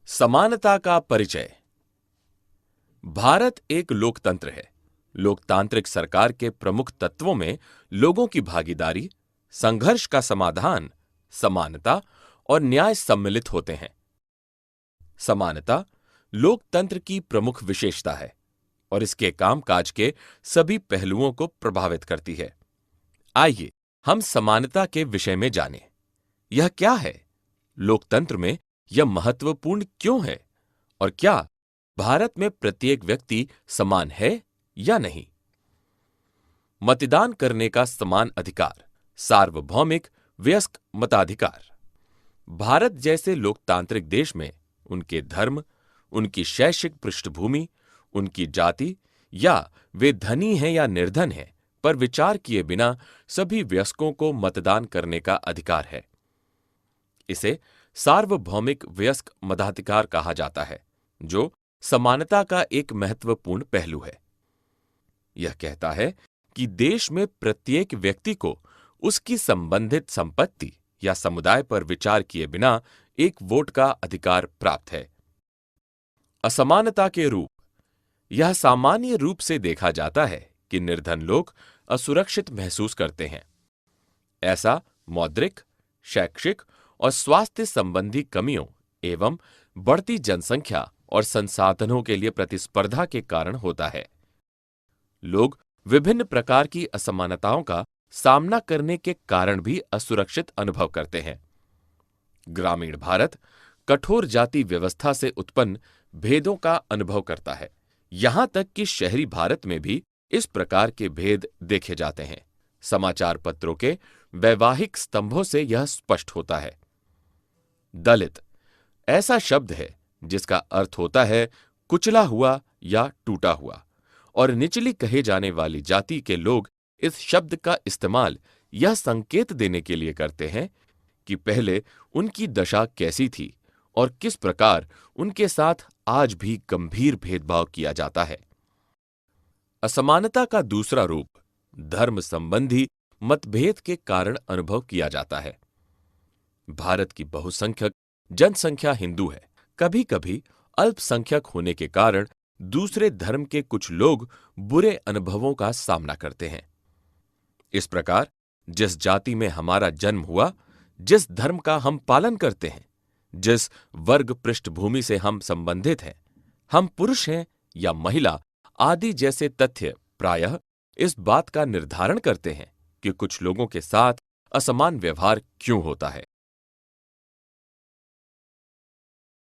समानता का परिचय। भारत एक लोकतंत्र है। लोकतांत्रिक सरकार के प्रमुख तत्वों में लोगों की भागीदारी, संघर्ष का समाधान, समानता और न्याय सम्मिलित होते हैं। समानता लोकतंत्र की प्रमुख विशेषता है और इसके कामकाज के सभी पहलुओं को प्रभावित करती है। आइए हम समानता के विषय में जानें। यह क्या है? लोकतंत्र में यह महत्वपूर्ण क्यों है? और क्या भारत में प्रत्येक व्यक्ति समान है या नहीं? मतदान करने का समान अधिकार, सार्वभौमिक वयस्क मताधिकार। भारत जैसे लोकतांत्रिक देश में उनके धर्म, उनकी शैक्षिक पृष्ठभूमि, उनकी जाति या वे धनी हैं या निर्धन हैं पर विचार किए बिना सभी वयस्कों को मतदान करने का अधिकार है। इसे सार्वभौमिक वयस्क मताधिकार कहा जाता है, जो समानता का एक महत्वपूर्ण पहलू है। यह कहता है कि देश में प्रत्येक व्यक्ति को उसकी संबंधित संपत्ति या समुदाय पर विचार किए बिना एक वोट का अधिकार प्राप्त है। असमानता के रूप। यह सामान्य रूप से देखा जाता है कि निर्धन लोग असुरक्षित महसूस करते हैं। ऐसा मौद्रिक, शैक्षिक और स्वास्थ्य संबंधी कमियों एवं बढ़ती जनसंख्या और संसाधनों के लिए प्रतिस्पर्धा के कारण होता है। लोग विभिन्न प्रकार की असमानताओं का सामना करने के कारण भी असुरक्षित अनुभव करते हैं। ग्रामीण भारत कठोर जाति व्यवस्था से उत्पन्न भेदों का अनुभव करता है। यहां तक कि शहरी भारत में भी इस प्रकार के भेद देखे जाते हैं। समाचार पत्रों के वैवाहिक स्तंभों से यह स्पष्ट होता है। दलित ऐसा शब्द है जिसका अर्थ होता है कुचला हुआ या टूटा हुआ, और निचली कहे जाने वाली जाति के लोग इस शब्द का इस्तेमाल यह संकेत देने के लिए करते हैं कि पहले उनकी दशा कैसी थी और किस प्रकार उनके साथ आज भी गंभीर भेदभाव किया जाता है। असमानता का दूसरा रूप धर्म संबंधी मतभेद के कारण अनुभव किया जाता है। भारत की बहुसंख्यक जनसंख्या हिंदू है। कभी कभी अल्पसंख्यक होने के कारण दूसरे धर्म के कुछ लोग बुरे अनुभवों का सामना करते हैं। इस प्रकार जिस जाति में हमारा जन्म हुआ, जिस धर्म का हम पालन करते हैं, जिस वर्ग पृष्ठभूमि से हम संबंधित हैं, हम पुरुष हैं या महिला आदि जैसे तथ्य प्रायः इस बात का निर्धारण करते हैं कि कुछ लोगों के साथ असमान व्यवहार क्यों होता है।